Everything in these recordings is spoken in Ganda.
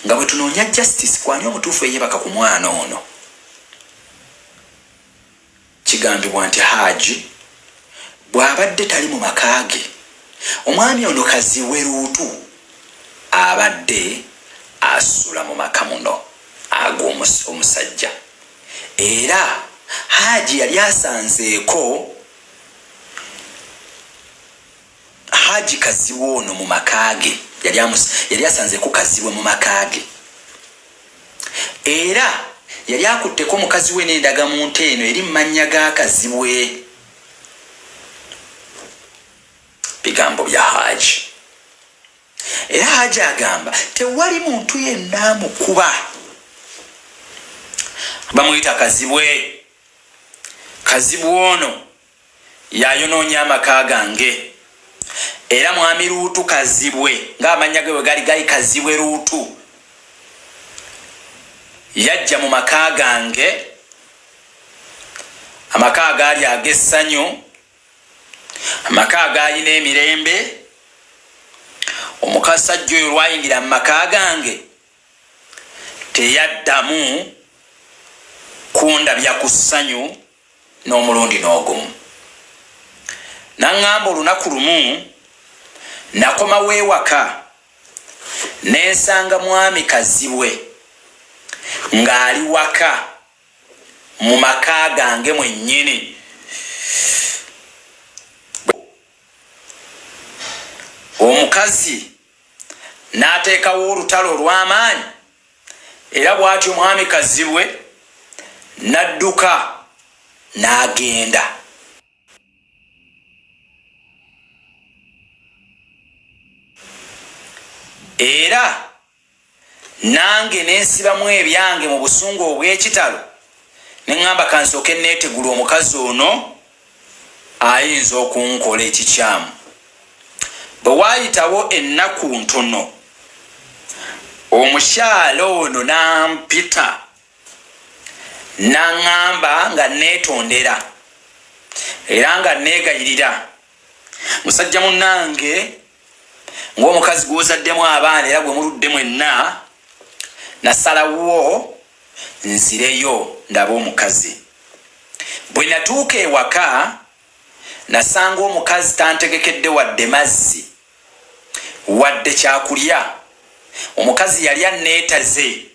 nga bwe tunoonya justice kwani omutuufu eyebaka ku mwana ono. Kigambibwa nti Haji bw'abadde tali mu maka ge, omwami ono kaziwe Luutu abadde asula mu maka muno ag'omusajja. Era Haji yali asanzeeko Haji kaziwe ono mu maka ge, yali asanzeeko kaziwe mu maka ge. Era yali akutteko mukazi we n'endagamuntu eno eri mannya ga kaziwe. Bigambo bya Haji. Era Haji agamba tewali muntu yenna amukuba. Bamuyita kaziwe. Kaziwe ono yayonoonya amaka gange. Era mwami Luutu kaziwe ng'amanya ge bwe gali kaziwe Luutu. Yajja mu maka gange, amaka agaali ag'essanyu, amaka agaalina emirembe. Omukasajja oyo lwayingira mu maka gange teyaddamu kundabya ku ssanyu n'omulundi n'ogumu. Naŋŋamba olunaku lumu nakomawo ewaka n'ensanga mwami kaziwe ng'ali waka mu maka gange mwennyini. Omukazi n'ateekawo olutalo olw'amaanyi, era bw'atyo omwami kaziwe n'adduka n'agenda. Era nange nensibamu ebyange mu busungu obw'ekitalo, ne ŋŋamba kansooke neetegula omukazi ono ayinza okunkola ekikyamu. Bwe waayitawo ennaku ntono, omukyala ono n'ampita n'aŋŋamba nga neetondera era nga neegayirira. Musajja munnange, ng'omukazi gw'ozaddemu abaana era gwe muludde mwenna, nasalawo nzireyo ndaba omukazi. Bwe natuuka ewaka nasanga omukazi tantegekedde wadde mazzi wadde kyakulya. Omukazi yali anneetaze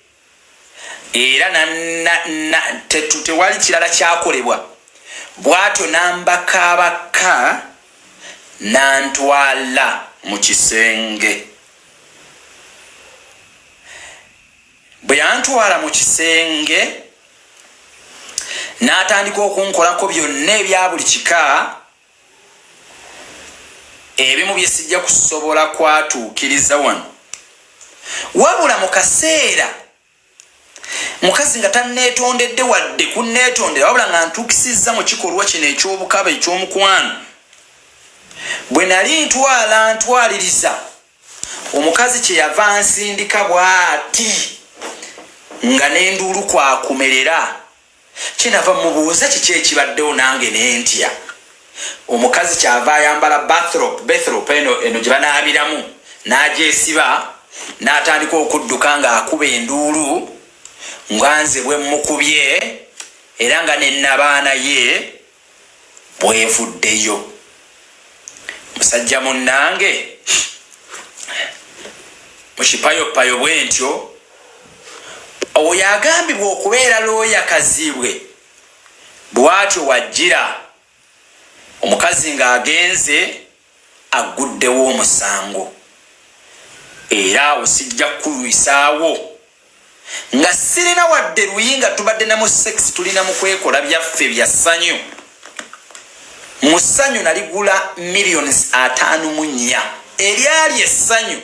era tewali kirala kyakolebwa. Bw'atyo n'ambakaabaka n'antwala mu kisenge. Bwe yantwala mu kisenge n'atandika okunkolako byonna ebya buli kika, ebimu bye sijja kusobola kwatuukiriza wano. Wabula mu kaseera mukazi nga tanneetondedde wadde kunneetondera, wabula nga ntuukisizza mu kikolwa kino eky'obukaba eky'omukwano. Bwe nali ntwaliriza, omukazi kye yava ansindika bw'ati nga n'enduulu kwakumerera. Kyenava mubuuza kiki ekibaddewo nange n'entya. Omukazi kyava ayambala bathrobe eno gye banaabiramu, n'agyesiba n'atandika okudduka ng'akuba enduulu nga nze bwe mukubye era nga n'ennabaana ye bwevuddeyo. Musajja munnange, mu kipayopayo bwe ntyo, oyo agambibwa okubeera looya kaziwe bw'atyo wajjira omukazi ng'agenze agguddewo omusango. Era awo sijja kulwisaawo nga sirina wadde luyinga tubadde na mu sex, tulina mu kwekola byaffe bya ssanyu. Mu ssanyu naligula millions 54. Eryali essanyu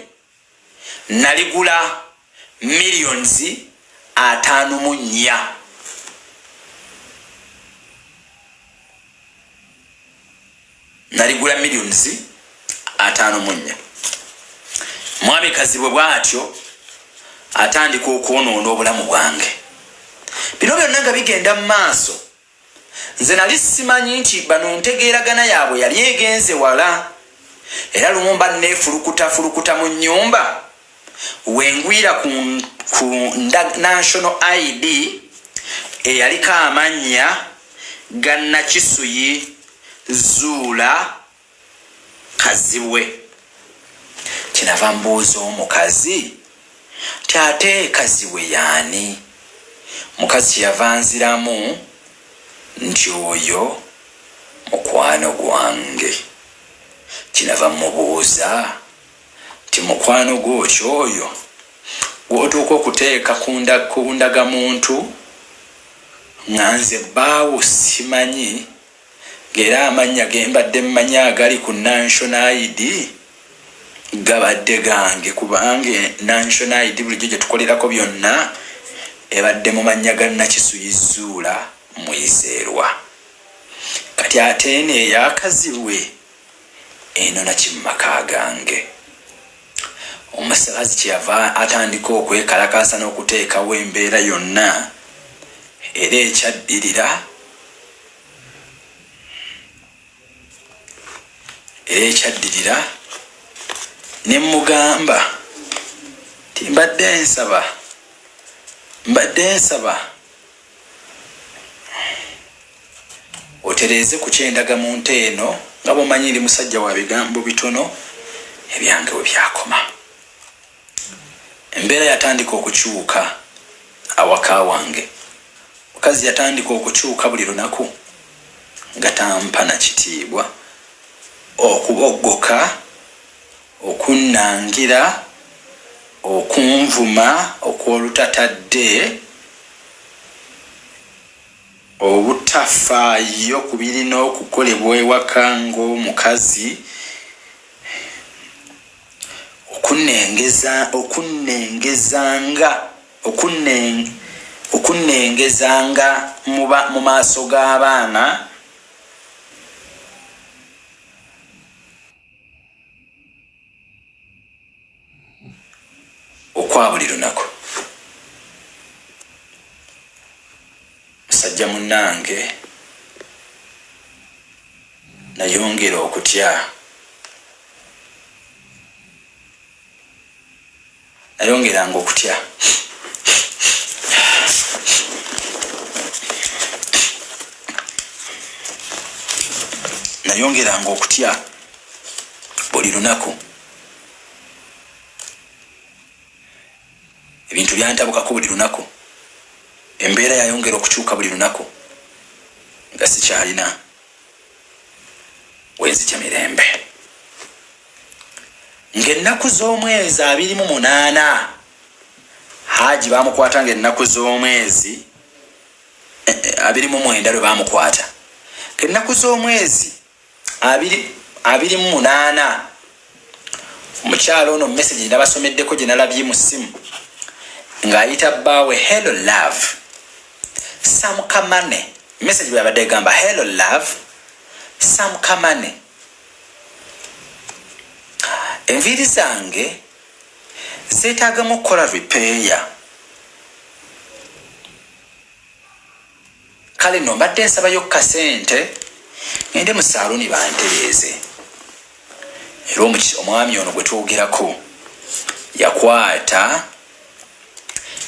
naligula millions 54. Naligula millions 54. Mwami kaziwe bw'atyo atandika okwonoona obulamu bwange. Bino byonna nga bigenda mu maaso, nze nali simanyi nti bano ntegeeragana yaabwe yali egenze wala. Era lumu mba neefulukuta mu nnyumba wengwira ku national ID eyaliko amannya ga Hajjati Zuula Kaweddemu. Kinava mbuuza omukazi ti ate Kaweddemu yaani? Mukazi yavanziramu nti oyo mukwano gwange. Kinava mubuuza ti mukwano gwo kyoyo gwotuuka okuteeka ku ndagamuntu nga nze bbaawo simanyi, ng'era amannya ge mbadde mmanyi agali ku national ID gabadde gange, kubanga national ID bulijjo gye tukolerako byonna ebadde mu mannya ga Hajjati Zuula Mwizeerwa. Kati ate eno eya Kaweddemu eno naki mu maka gange. Omusakazi kyeyava atandika okwekalakaasa n'okuteekawo embeera yonna era ekyaddirira ne mugamba ti mbadde nsaba otereeze ku kyendagamuntu eno nga bw'omanyi ndi musajja wa bigambo bitono ebyange we byakoma. Embeera yatandika okukyuka awaka wange. Mukazi yatandika okukyuka buli lunaku nga tampa na kitiibwa, okuboggoka, okunnangira, okunvuma okw'olutatadde, obutafaayo ku birina okukolebwa ewaka ng'omukazi, okunnengezanga mu maaso g'abaana, okwa buli lunaku. Musajja munnange nayongera okutya, nayongeranga okutya. Nayongeranga okutya buli lunaku. Ebintu byantabukako buli lunaku. Embeera yayongera okukyuka buli lunaku nga sikyalina wenzija mirembe. Ng'ennaku z'omwezi 28 Haji bamukwata ng'ennaku z'omwezi 29 lwe bamukwata. Ng'ennaku z'omwezi 28 omukyalo ono message gye nabasomeddeko gye nalabye mu ssimu ng'ayita bbaawe hello love Sam Kamane. Message bwe yabadde egamba hello love Sam Kamane. Enviiri zange zeetaagamu okukola repair. Kale no mbadde nsabayo kasente ngende mu saaloni bantereeze. Era omwami ono gwe twogerako yakwata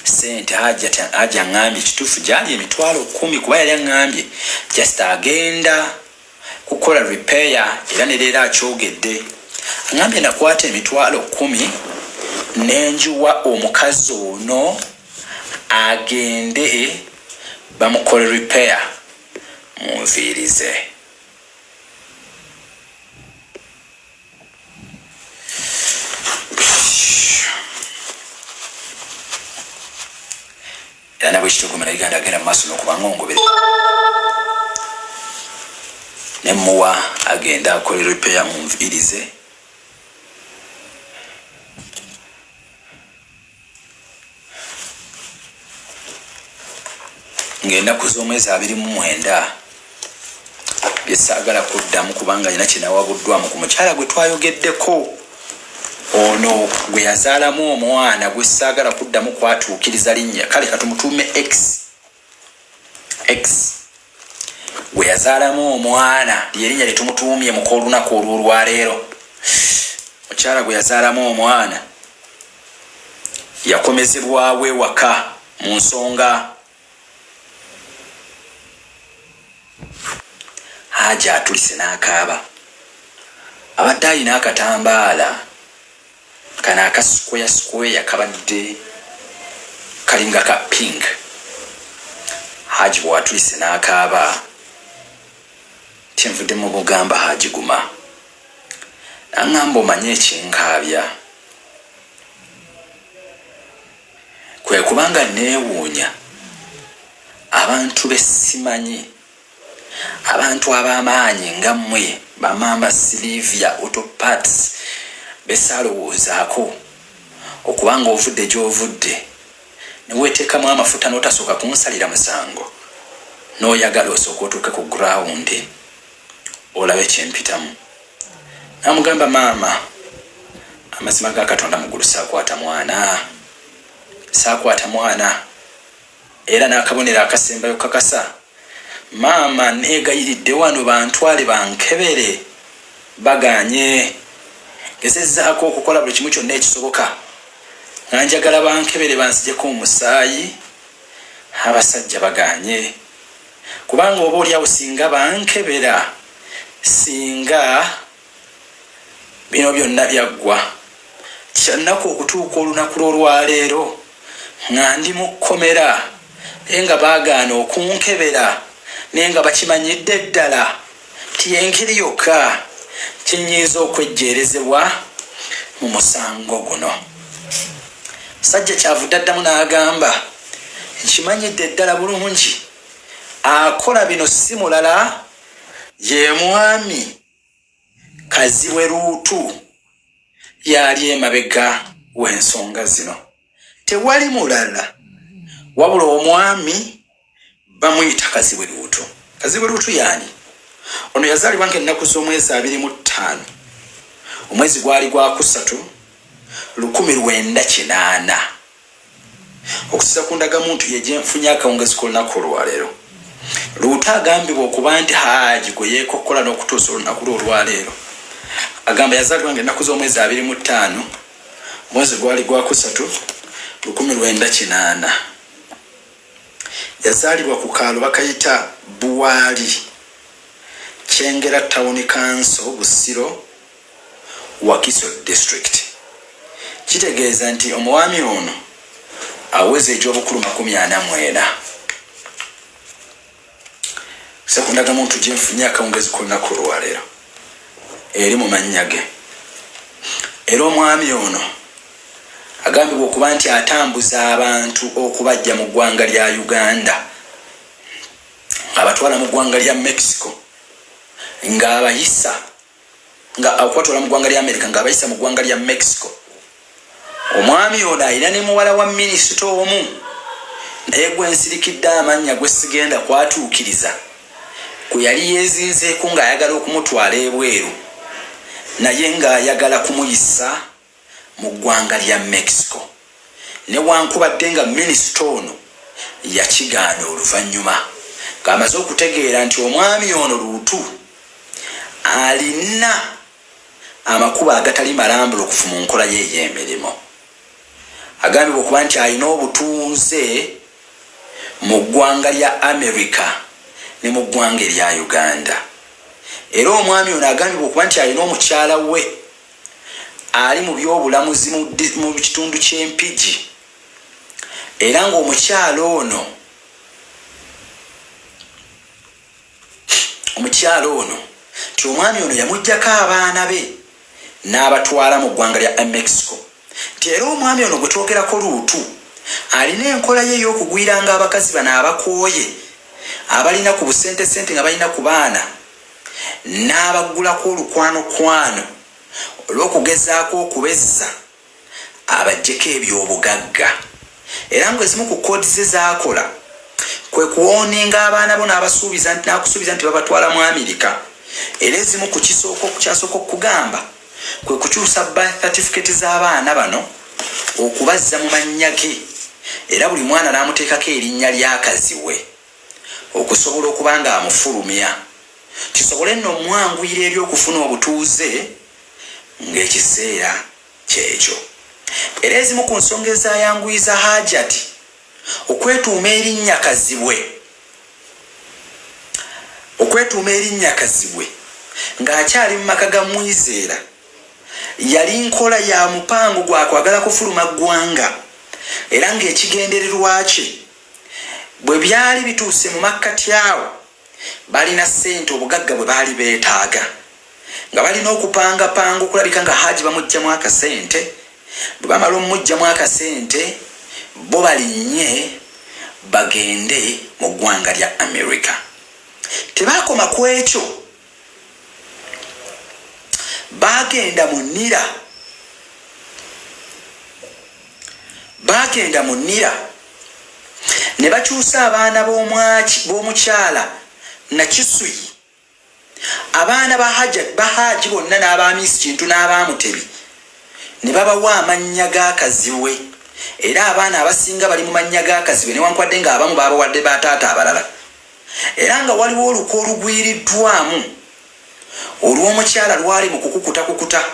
sente Hajja ngambye kituufu gyali emitwalo 10 kuba yali angambye just agenda kukola repair era ne leero akyogedde. Angambye nakwata emitwalo 10 nenjuwa omukazi ono agende bamukole repair munviirize. Era nabwe kitugumira Uganda agenda mu maaso n'okubanga ongobere ne muwa agenda akole repair munviirize. Ng'ennaku z'omwezi 29 byesaagala kuddamu kubanga alina kinawabuddwamu ku mukyala gwe twayogeddeko ono gwe yazaalamu omwana gwe saagala kuddamu kwatuukiriza linnya. Kale katumutuume X gwe yazaalamu omwana lyerinnya lye tumutuumye mu k'olunaku olw'olwaleero. Mukyala gwe yazaalamu omwana yakomezebwawe waka mu nsonga. Haja atulise n'akaaba. Abadde alina akatambaala kana akasukweya kabadde kalinga ka pink. Haji bw'atulise n'akaaba kyenvudde mu bugamba Haji guma naŋŋamba omanye ekinkaabya kwe kubanga neewuunya abantu besimanyi, abantu ab'amaanyi nga mmwe bamamba Silivia Autoparts besaalowoozaako okubanga ovudde gy'ovudde ne weeteekamu amafuta n'otasooka kunsalira musango n'oyagala osooka otuuke ku ground olabe kyempitamu. Namugamba maama, amazima ga Katonda muggulu saakwata mwana era n'akabonero akasembayo kakasa. Maama neegayiridde wano bantwale bankebere baganye. Gezezzaako okukola buli kimu kyonna ekisoboka nga njagala bankebere bansijeko omusaayi. Abasajja baganye kubanga oba oli awo singa bankebera, singa bino byonna byaggwa kyannaku okutuuka olunaku lw'olwaleero nga ndi mu kkomera naye nga baagaana okunkebera naye nga bakimanyidde ddala ti engeri yokka kinyiiza okwejjeerezebwa mu musango guno. Sajja kyavudde addamu n'agamba nkimanyidde ddala bulungi akola bino si mulala ye mwami Kaziwe Luutu yali emabega w'ensonga zino. Tewali mulala wabula omwami bamuyita Kaziwe Luutu. Kaziwe Luutu yani ono yazaalibwa ng'ennaku z'omwezi 25 omwezi gwali gwa kusatu 1980 okusiza ku ndagamuntu ye gye nfunye akawungezi k'olunaku olwaleero. Luutu agambibwa okuba nti Haji gwe yeekokkola n'okutuusa olunaku lw'olwaleero. Agamba yazaalibwa ng'ennaku z'omwezi 25 omwezi gwali gwa kusatu 1980. Yazaalibwa ku kaalo bakayita Buwaali, Kyengera Town Council, Busiro, Wakiso District. Kitegeeza nti omwami ono aweze egy'obukulu 40. Sekundaga muntu gye nfunye akawungezi k'olunaku olwaleero eri mu mannya ge. Era omwami ono agambibwa okuba nti atambuza abantu okubajja mu ggwanga lya Uganda abatwala mu ggwanga lya Mexico ng'abayisa nga akwatwala mu ggwanga lya America ng'abayisa mu ggwanga lya Mexico. Omwami ono alina ne muwala wa minisita omu naye gwe nsirikidde amannya gwe sigenda kwatuukiriza kwe yali yeezinzeeko ng'ayagala okumutwala ebweru naye ng'ayagala kumuyisa mu ggwanga lya Mexico. Newankubadde nga minisita ono yakigaana oluvannyuma ng'amaze okutegeera nti omwami ono Luutu alina amakubo agatali malambulukufu mu nkola ye ey'emirimu. Agambibwa okuba nti alina obutunze mu ggwanga lya America ne mu ggwanga erya Uganda. Era omwami ono agambibwa okuba nti alina omukyala we ali mu by'obulamuzi mu kitundu ky'Empigi era ng'omukyala ono ti omwami ono yamuggyako abaana be n'abatwala mu ggwanga lya Mexico. Ti era omwami ono gwe twogerako Luutu alina enkola ye ey'okugwiranga abakazi bano abakooye abalina ku busente nga balina ku baana n'abaggulako olukwanokwano olw'okugezaako okubezza abaggyeko eby'obugagga. Era ng'ezimu ku koodi ze zaakola kwe kuwooninga abaana bo n'akusuubiza nti babatwala mu Amerika. Era ezimu ku kyasooka okugamba kwe kukyusa birth certificate z'abaana bano okubazza mu mannya ge era buli mwana n'amuteekako erinnya ly'akaziwe okusobola okuba nga amufulumya kisobole nno omwanguyira eri okufuna obutuuze ng'ekiseera kyekyo. era ezimu ku nsonga ezayanguyiza Hajjati okwetuuma erinnya Kazibwe ng'akyali mu maka ga Mwizeera yali nkola ya mupango gwa kwagala kufuluma ggwanga, era ng'ekigendererwa kye bwe byali bituuse mu makkati awo balina ssente obugagga bwe baali beetaaga, nga balina okupangapanga okulabika nga Haji bamuggyamu akasente. Bwe bamala omumuggyamu akasente bo balinnye bagende mu ggwanga lya America. Tebaakoma ku ekyo, bagenda mu nnira ne bakyusa abaana b'omukyala Nakisuyi, abaana Bahaji bonna n'Abamiisi Kintu n'Abamutebi ne babawa amannya ga Kazibwe, era abaana abasinga bali mu mannya ga Kazibwe newankwadde nga abamu babawadde bataata abalala, era nga waliwo oluko olugwiriddwamu olw'omukyala lwali mu kukukuta.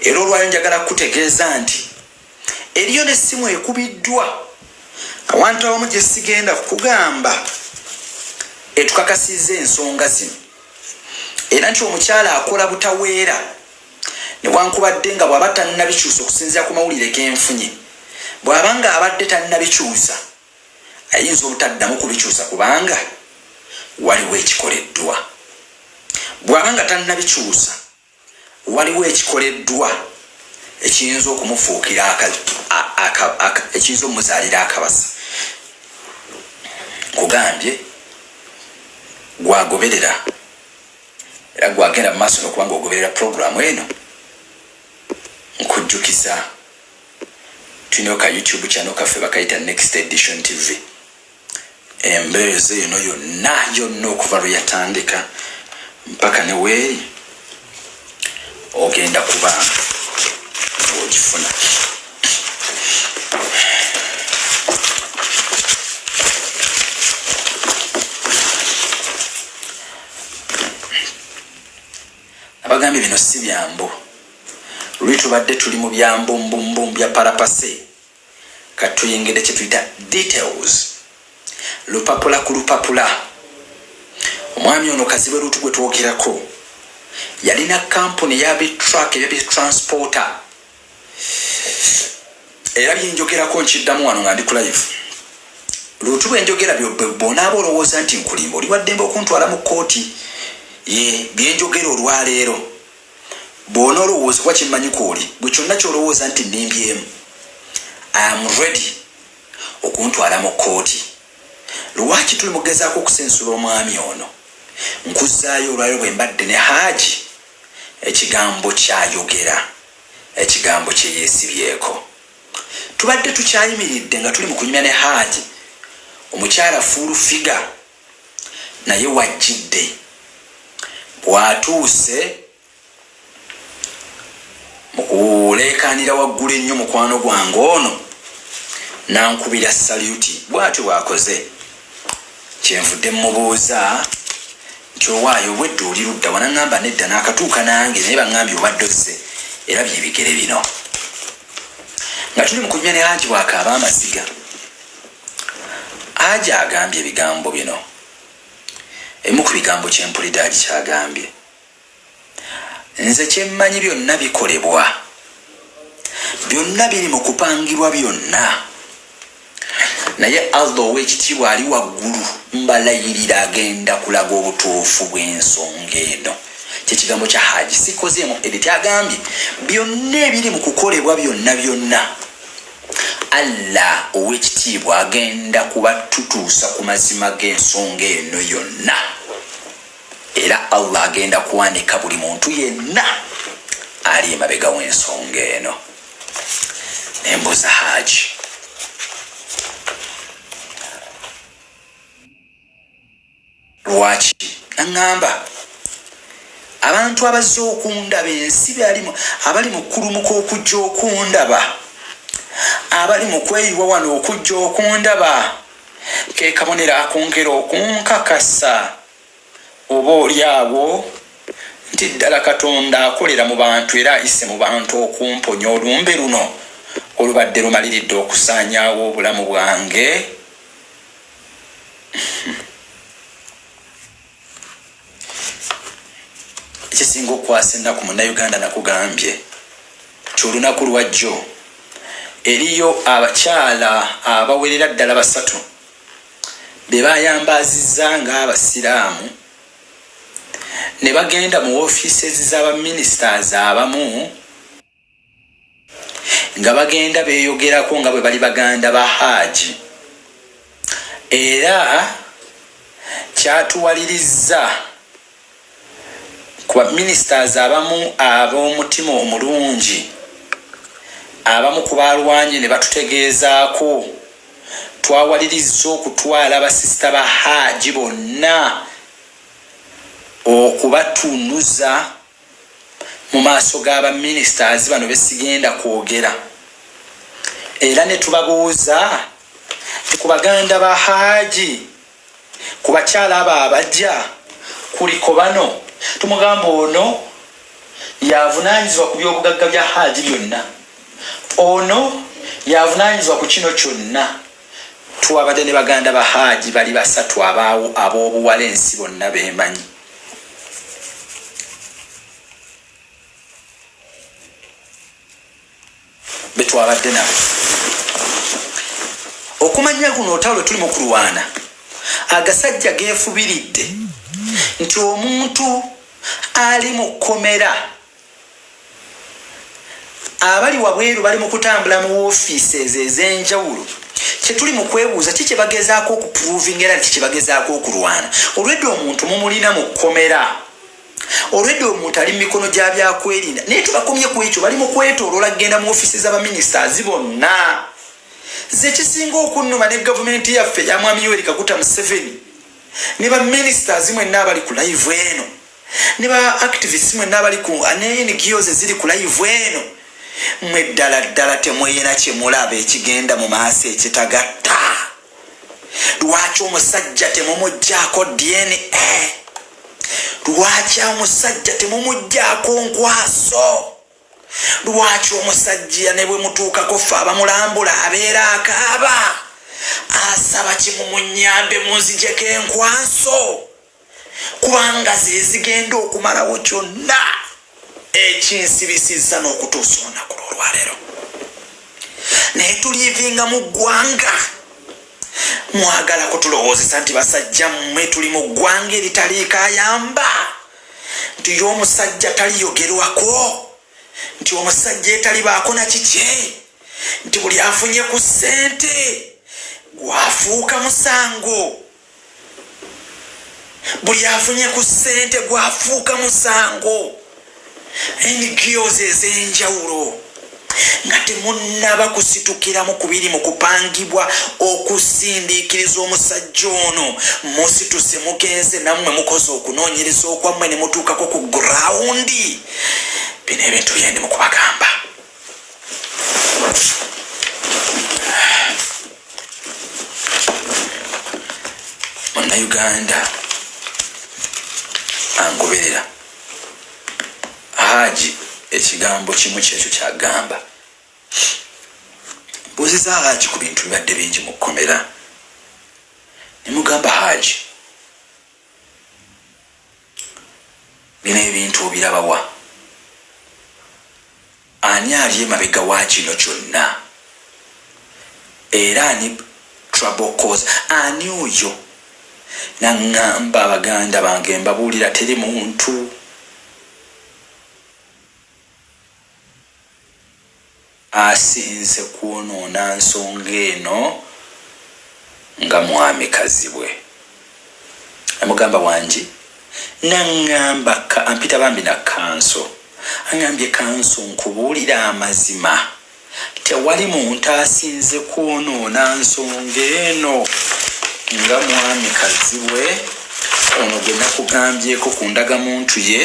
Era olwayo njagala kutegeeza nti eriyo n'essimu ekubiddwa awantu awamu gye sigenda kugamba etukakasizza ensonga zino, era nti omukyala akola butaweera newankubadde nga bw'aba tannabikyusa okusinziira ku mawulire genfunye. Bw'aba nga abadde tannabikyusa ayinza obutaddamu kubikyusa kubanga waliwo ekikoleddwa. Bw'aba nga tannabikyusa waliwo ekikoleddwa ekiyinza okumufuukira ekiyinza omuzaalira akabasa. Kugambye gwagoberera era gwagenda mu maaso n'okubanga ogoberera puroguramu eno. Nkujjukiza tulina ka YouTube channel kaffe bakayita Next Edition TV. Embeeza eno yonna okuva lwe yatandika mpaka ne weeri ogenda kuba ogifuna. Abagambye bino si byambo. Lwe tubadde tuli mu byambumbumbu bya parapase katuyingede kye tuyita details. Lupapula ku lupapula. Omwami ono Kazibwe Luutu gwe twogerako yalina kampuni ya bitruck ebya bitransporter, era byenjogerako nkiddamu wano nga ndi ku live. Luutu bwe njogera bonaaba olowooza nti nkulimba, oli waddembe okuntwala mu kkooti ye byenjogera olwaleero. Bona olowooza kuba kimmanyi kwoli bwe kyonna kyolowooza nti nimbyemu, I am ready okuntwala mu kkooti. Lwaki tuli mugezaako okusensula omwami ono? Nkuzaayo olwaleero bwe mbadde ne Haji ekigambo kyayogera, ekigambo kye yeesibyeko. Tubadde tukyayimiridde nga tuli mu kunyumya ne Haji, omukyala fuulu figa naye wajjidde. Bw'atuuse mu kuleekaanira waggulu ennyo mukwano gwange ono nankubira saluti. Bw'atyo bw'akoze. Kyenvudde mmubuuza nti owaayo obwedde oli ludda wa? N'aŋŋamba nedda n'akatuuka nange naye baŋŋambye obadde ozze, era byebigere bino. Nga tuli mu kunyumya ne Haji bw'akaaba amaziga. Haji agambye ebigambo bino. Ebimu ku bigambo kyempulidde ali kyagambye. Nze kyemmanyi byonna bikolebwa, byonna biri mu kupangirwa byonna, naye Allah ow'ekitiibwa ali waggulu mbalayirira agenda kulaga obutuufu bw'ensonga eno. Kyekigambo kya Haji sikozeemu edit agambye byonna ebiri mu kukolebwa byonna Allah ow'ekitiibwa agenda kubatutuusa ku mazima g'ensonga eno yonna, era Allah agenda kuwanika buli muntu yenna ali emabega w'ensonga eno. Nembuuza Haji, lwaki? Naŋŋamba abantu abazze okundaba ensi abali mu kulumuka okujja okundaba, abali mu kweyiwa wano okujja okundaba, ke kabonero akongera okunkakasa oba oli awo nti ddala Katonda akolera mu bantu era ayise mu bantu okumponya olumbe luno olubadde lumaliridde okusaanyaawo obulamu bwange ekisinga okwasa ennaku munnayuganda nakugambye ti olunaku lwajjo eriyo abakyala abawerera ddala 3 be bayambazizza ng'abasiraamu ne bagenda mu offices z'abaministers abamu nga bagenda beeyogerako nga bwe bali baganda ba Hajji era kyatuwalirizza ku baministers abamu ab'omutima omulungi abamu ku balwanyi ne batutegeezaako twawalirizza okutwala basisita ba Hajji bonna okubatunuza mu maaso g'abaministers bano besigenda kwogera era ne tubabuuza ku baganda ba Hajji ku bakyala abo abajja kuliko bano tumugamba ono yavunaanyizibwa ku byobugagga bya Hajji byonna ono yavunaanyizibwa ku kino kyonna twabadde ne baganda ba Hajji bali 3 abaawo ab'obuwala ensi bonna beemanyi betwabadde nabo okumanya guno otalo tuli mu kulwana agasajja geefubiridde nti omuntu ali mu kkomera abali wabweru bali mu kutambula mu offices ez'enjawulo kyetuli mu kwebuuza kiki bagezaako okuproving era kiki bagezaako okulwana olwedde omuntu mumulina mu kkomera olwedde omuntu ali mu mikono gya byakwerinda naye tubakomye ku ekyo bali mu kwetooloola kgenda mu offices z'abaministers bonna ze kisinga okunnuma ne gavumenti yaffe ya mwami Yoweri Kaguta Museveni ne baministers mwenna abali ku live eno ne ba activists mwenna abali ku NGOs eziri ku live eno mwe ddala temweyina kyemulaba ekigenda mu maaso ekitagatta lwaki omusajja temumugjaako DNA lwaki omusajja temumugjaako nkwaso lwaki omusajja ne bwe mutuukako ffe abamulambula abeera akaaba asaba kimumunyambe munzijeko enkwaso kubanga ze zigenda okumalawo kyonna ekinsibisizza n'okutuusa olunaku lw'olwaleero naye tulivinga mu ggwanga mwagala kutulowoozesa nti basajja mmwe tuli mu ggwanga eritaliiko ayamba nti y'omusajja taliyogerwako nti omusajja etalibaako na kiki nti buli afunye ku ssente gwafuuka musango buli afunye ku ssente gwafuuka musango NGOs ez'enjawulo nga temunnaba kusitukira mu kubiri mu kupangibwa okusindiikiriza omusajja ono musituse mugenze nammwe mukoze okunoonyereza okwammwe ne mutuukako ku gurawundi bino ebintu byendi mu kubagamba Munnayuganda angoberera Hajji ekigambo kimu kyekyo kyagamba mbuuziza Hajji ku bintu bibadde bingi mu kkomera ne mugamba Hajji bino ebintu obirabawa ani ali emabega wa kino kyonna era ani trouble cause ani oyo naŋŋamba abaganda bange mbabuulira teri muntu asinze kwonoona nsonga eno nga mwami kazibwe amugamba wangi naŋŋamba ampita bambi na kanso aŋŋambye kanso nkubuulira amazima tewali muntu asinze kwonoona nsonga eno nga mwami kazibwe ono gwe nakugambyeko ku ndagamuntu ye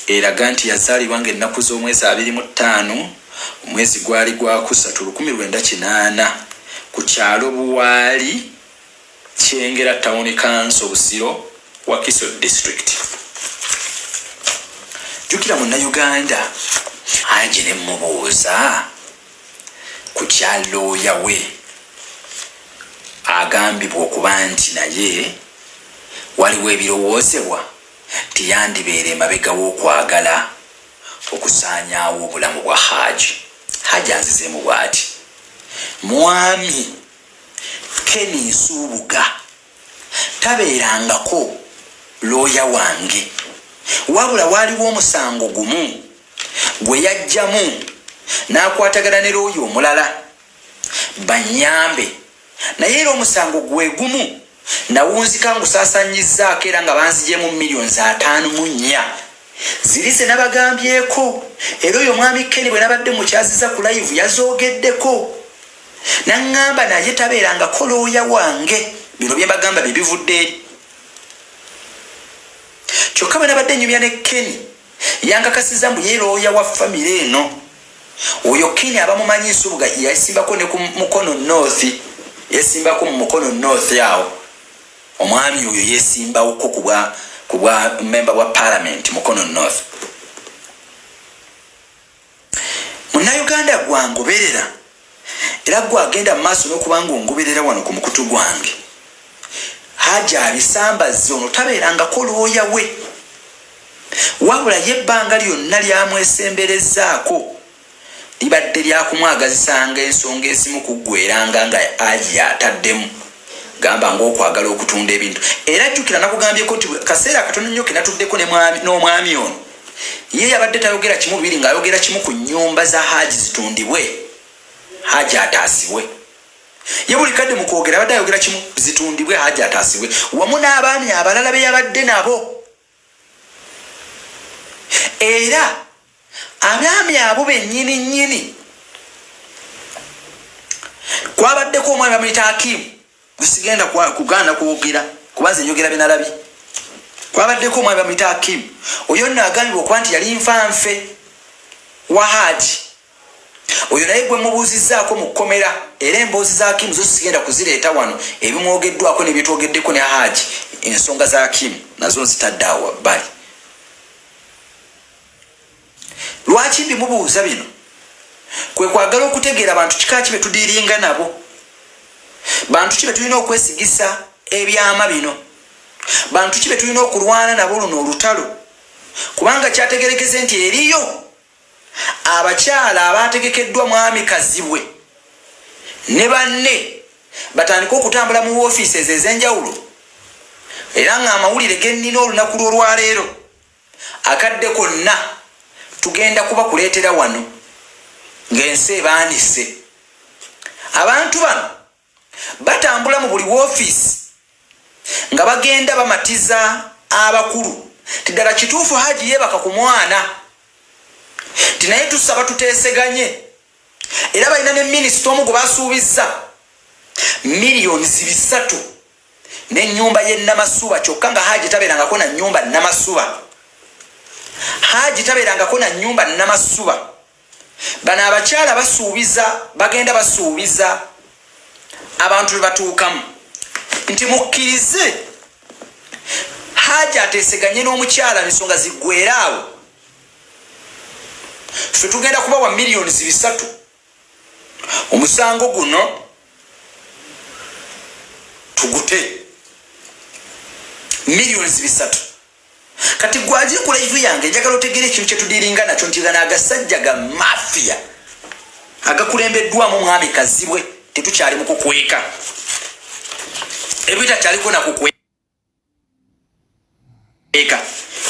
eraga nti yazaalibwa nga ennaku z'omwezi 25 omwezi gwali gwa 1908 ku kyalo Buwaali Kyengera Town Council Busiro Wakiso District. Jukira Munnayuganda Hajji ne mubuuza ku kyalooya we agambibwa okuba nti naye waliwo ebirowoozebwa tiyandibeere emabega w'okwagala okusaanyaawo obulamu bwa Hajji. Hajji anzizeemu bw'ati: mwami Kenny Nsubuga tabeerangako looya wange, wabula waaliwo omusango gumu gwe yajjamu n'akwatagana ne looya omulala bannyambe, naye era omusango gwe gumu nawunzika ngusaasaanyizzaako era nga banzigyemu $5,400,000 ziri ze nabagambyeko. Era oyo mwami Kenny bwe nabadde mukyaziza ku live yazoogeddeko naŋŋamba naye tabeerangako looya wange. Bino bye mbagamba bye bivudde eri. Kyokka bwe nabadde nyumya ne Kenny yankakasiza mbu ye looya wa famire eno. Oyo Kenny abamumanyi Nsubuga yasimbako ne ku Mukono North, yasimbako mu Mukono North awo. Omwami oyo yesimbawo ko kubwa member wa parliament Mukono North. Munnayuganda gwangoberera era gwagenda mu maaso n'okubanga ongoberera wano ku mukutu gwange. Hajji abisambaze ono tabeerangako looya we, wabula ye ebbanga lyonna lyamwesemberezaako libadde lyakumwagazisanga ensonga esimu kuggweranga nga Hajji ataddemu gamba ng'okwagala okutunda ebintu. Era jjukira nakugambyeko nti kaseera katono nnyo ke natuddeko n'omwami ono ye yabadde tayogera kimu bibiri ng'ayogera kimu ku nnyumba za Hajji zitundibwe, Hajji ataasibwe. Ye buli kadde mu kwogera abadde ayogera kimu zitundibwe, Hajji ataasibwe, wamu n'abaami abalala be yabadde nabo. Era abaami abo bennyini nnyini kwabaddeko omwami bamuyita Hakimu, gusigenda kugaana kwogera kubanze njogera byenalabye. Kwabaddeko omwami bamuyita Hakimu, oyo nno agambibwa okuba nti yali nfanfe wa Hajji. Oyo naye gwe mubuuzizzaako mu kkomera, era emboozi za Hakimu zo sigenda kuzireeta wano, ebimwogeddwako n'ebyetwogeddeko ne Hajji, ensonga za Hakimu nazo nzitadde awo wabbali. Lwaki mbimubuuza bino? Kwe kwagala okutegeera bantu kika ki be tudiiringa nabo, bantu ki be tulina okwesigisa ebyaama bino, bantu ki be tulina okulwana nabo luno olutalo, kubanga kyategerekeze nti eriyo abakyala abategekeddwa mwami Kazibwe ne banne batandika okutambula mu woofiisi ez'enjawulo, era ng'amawulire gennina olunaku lw'olwaleero akadde konna tugenda kuba kuleetera wano ng'ensi ebaanise. Abantu bano batambula mu buli woofiisi nga bagenda bamatiza abakulu tiddala kituufu Hajji yeebaka ku mwana tinaye tusaba tuteeseganye. Era balina ne minisita omu gwe basuubizza $3,000,000 n'ennyumba y'e Namasuba, kyokka nga Hajji tabeerangako na nnyumba Namasuba. Hajji tabeerangako na nnyumba Namasuba. Bano abakyala basuubiza, bagenda basuubiza abantu be batuukamu nti mukkirize Hajji ateeseganye n'omukyala ensonga ziggweera awo, ffe tugenda kubawa $3,000,000. Omusango guno tugute $3,000,000. Kati gwaje ku live yange njagala otegere ekintu kye tudiringa nakyo nti gana agasajja ga mafia agakulembeddwamu mwami Kazibwe tetukyali mu kukweka ebita kyaliko na kukweka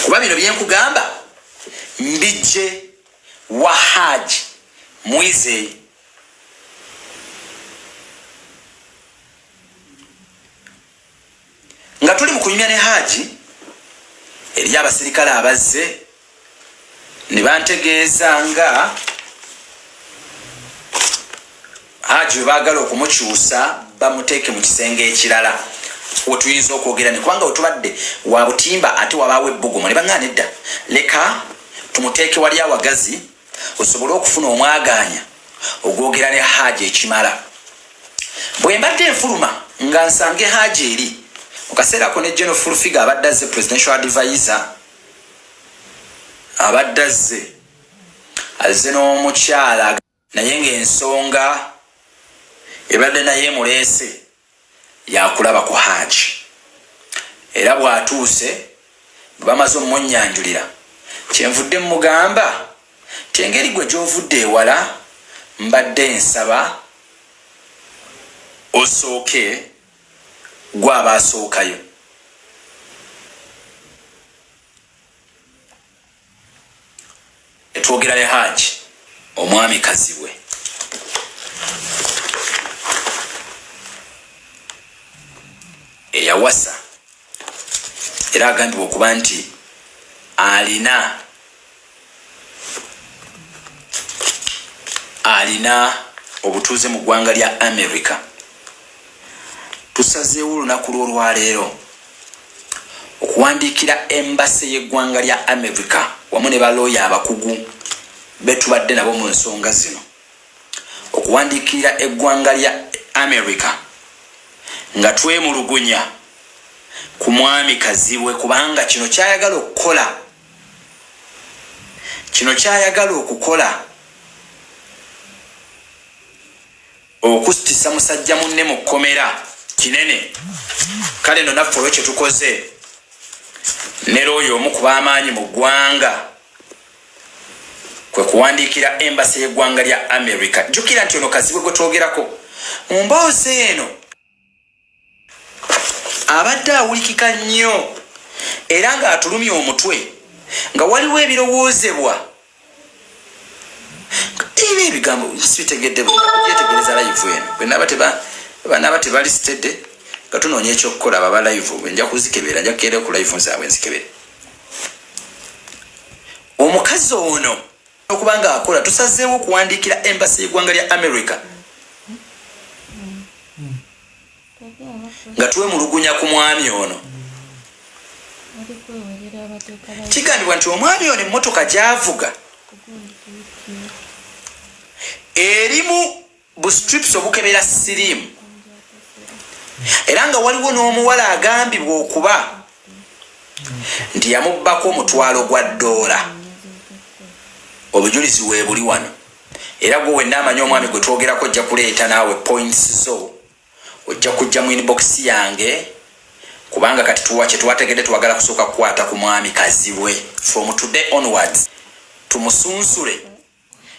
kuba bino byenkugamba mbijje wa Hajji mwize. Nga tuli mu kunyumya ne Hajji eri abasirikale abazze ne bantegeeza nga Hajji we baagala okumukyusa bamuteeke mu kisenge ekirala wetuyinza okwogera ne kubanga wetubadde wa butimba ate wabaawo ebbugumu ne baŋŋaana edda leka tumuteeke wali awagazi osobole okufuna omwagaanya ogwogera ne Hajji ekimala. Bwe mbadde enfuluma nga nsange Hajji eri mu kaseera ako ne General Full Figure abadde azze presidential advisor abadde azze n'omukyala naye ng'ensonga ebadde naye muleese yakulaba ku Hajji era bw'atuuse bamaze omunnyanjulira kyenvudde mugamba tengeri gwe gy'ovudde ewala mbadde nsaba osooke gwe aba asookayo etwogera ne Hajji omwami kazibwe eyawasa era agambibwa okuba nti alina obutuuze mu ggwanga lya America. Tusazeewo olunaku lw'olwaleero okuwandiikira embasi y'eggwanga lya America wamu ne balooya abakugu betubadde nabo mu nsonga zino, okuwandiikira eggwanga lya America nga twemulugunya ku mwami Kazibwe kubanga kino kyayagala okukola okusitisa musajja munne mu kkomera kinene. Kale no naffe olwekyo tukoze ne looyo omu ku b'amaanyi mu ggwanga kwe kuwandiikira embasi y'eggwanga lya America. Jjukira nti ono Kazibwe gwe twogerako mu mboozi eno abadde awulikika nnyo era ng'atulumya omutwe nga waliwo ebirowoozebwa era ebigambo sibitegedde bwekugyetegereza live eno banaaba tebalisitedde nga tunoonya ekyokukola ababa live nja kuzikebera nja kugenda ku live nsaabwe nzikebere. Omukazi ono okuba nga akola tusazeewo okuwandiikira embasi y'eggwanga lya America nga twemulugunya ku mwami ono. Kigambibwa nti omwami ono emmotoka gy'avuga erimu bustrips obukebera siriimu era nga waliwo n'omuwala agambibwa okuba nti yamubbako omutwalo gwa $. Obujulizi weebuli wano era gwe wenna amanyi omwami gwe twogerako ojja kuleeta naawe points zo ojja kujja mu inbox yange kubanga kati kye twategedde twagala kusooka kukwata ku mwami Kazibwe from today onwards tumusunsule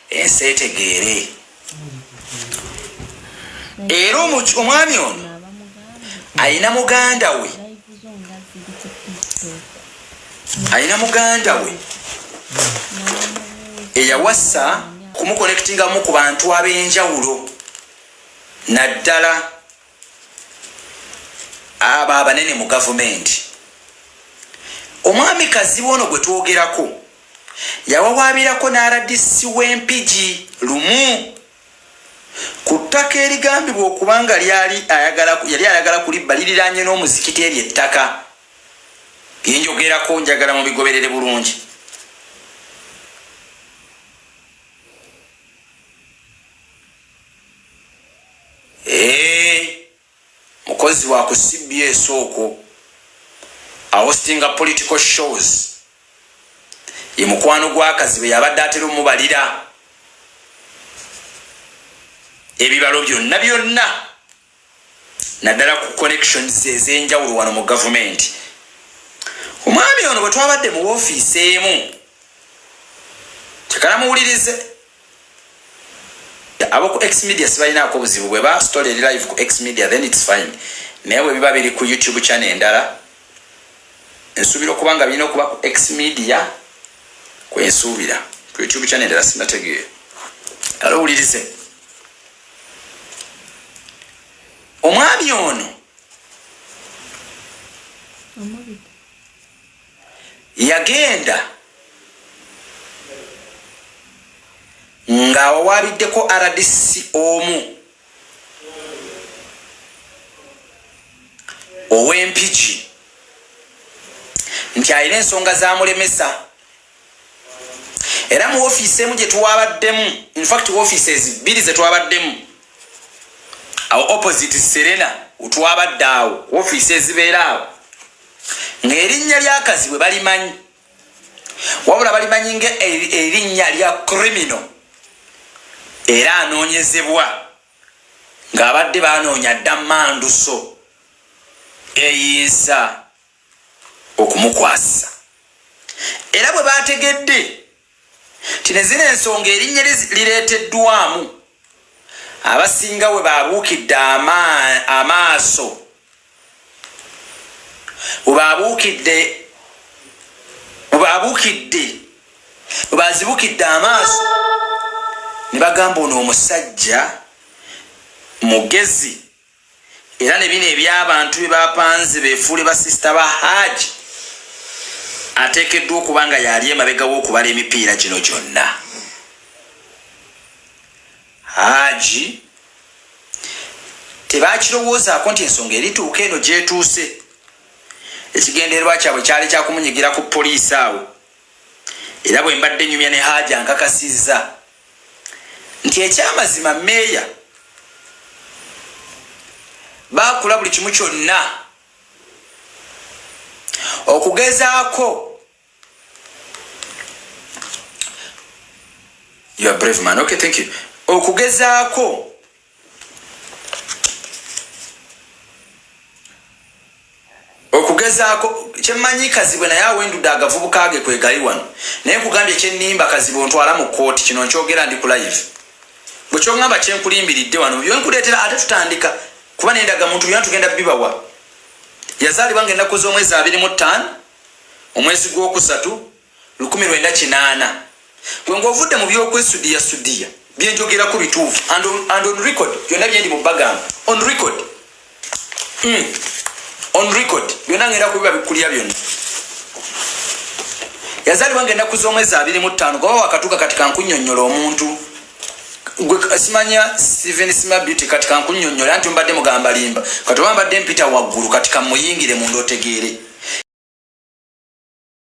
ensi etegeere. Era omwami ono alina muganda we eyawasa kumukonektingamu ku bantu ab'enjawulo naddala abo abanene mu gavumenti. Omwami Kazibwe ono gwe twogerako yawawaabirako n'aradisi w'empigi lumu ku ttaka erigambibwa okubanga yali ayagala kulibba liriraanye n'omuzikiti eri ettaka byenjogerako njagala mu bigoberere bulungi. Mukozi wa ku CBS okwo hostinga political shows ye mukwano gwa Kazibwe yabadde atera omubalira ebibalo byonna naddala ku connections ez'enjawulo wano mu gavumenti. Omwami ono bwe twabadde mu woofiisi emu tekanamuwulirize abo ku X media sibalinaako buzibu bwe ba story eri live ku X media then it's fine, naye bwe biba biri ku YouTube channel endala ensuubira okubanga birina okuba ku X media kwensuubira ku YouTube channel endala sinategeera. Alowulirize omwami ono yagenda nga wawabiddeko RDC omu ow'empigi nti alina ensonga zamulemesa era mu ofiisi emu gye twabaddemu, in fact ofiisi bbiri ze twabaddemu awo opposite Serena utwabadde awo ofiisi ezibeera awo ng'erinnya lya Kazibwe balimanyi wabula balimanyi nga erinnya lya criminal era anoonyezebwa ng'abadde banoonya dda manduso eyinza okumukwasa. Era bwe bategedde tine zino ensonga erinnya lireeteddwamu abasinga we babuukidde amaaso bazibukidde amaaso ne bagamba ono omusajja mugezi era ne bino eby'abantu bye bapanze beefuule basisita ba Hajji ateekeddwa okuba nga yali emabega w'okubala emipiira gino gyonna. Hajji tebakirowoozaako nti ensonga erituuka eno gyetuuse. Ekigendererwa kyabwe kyali kyakumunyigira ku poliisi awo. Era bwe mbadde nyumya ne Hajji ankakasizza nti ekyamazima meeya bakola buli kimu kyonna okugezaako. You are brave man. Okay, thank you. Okugezaako kyemmanyi Kazibu naye awendudde agavubuka ge kwegali wano naye nkugambye kyennimba Kazibu ontwala mu kooti kino nkyogera ndi ku live bwe kyongamba kyenkulimbiridde wano byenkuleetera ate tutandika kuba n'endagamuntu byonna tugenda bibawa. Yazaalibwa ng'ennaku z'omwezi 25 omwezi gw'okusatu 1998 gwe ng'ovudde mu by'okwesudiya byenjogerako bituufu and on record byonna byendi mu bagamba on record byonna ngenda kubiba bikulya byonna. Yazaalibwa ng'ennaku z'omwezi 25 goba wakatuuka kati kankunnyonnyola omuntu gwe simanya Steven Sima Beauty kati kankunnyonnyola anti mbadde mugamba limba kati mbadde mpita waggulu kati kamuyingire mu ndotegeere.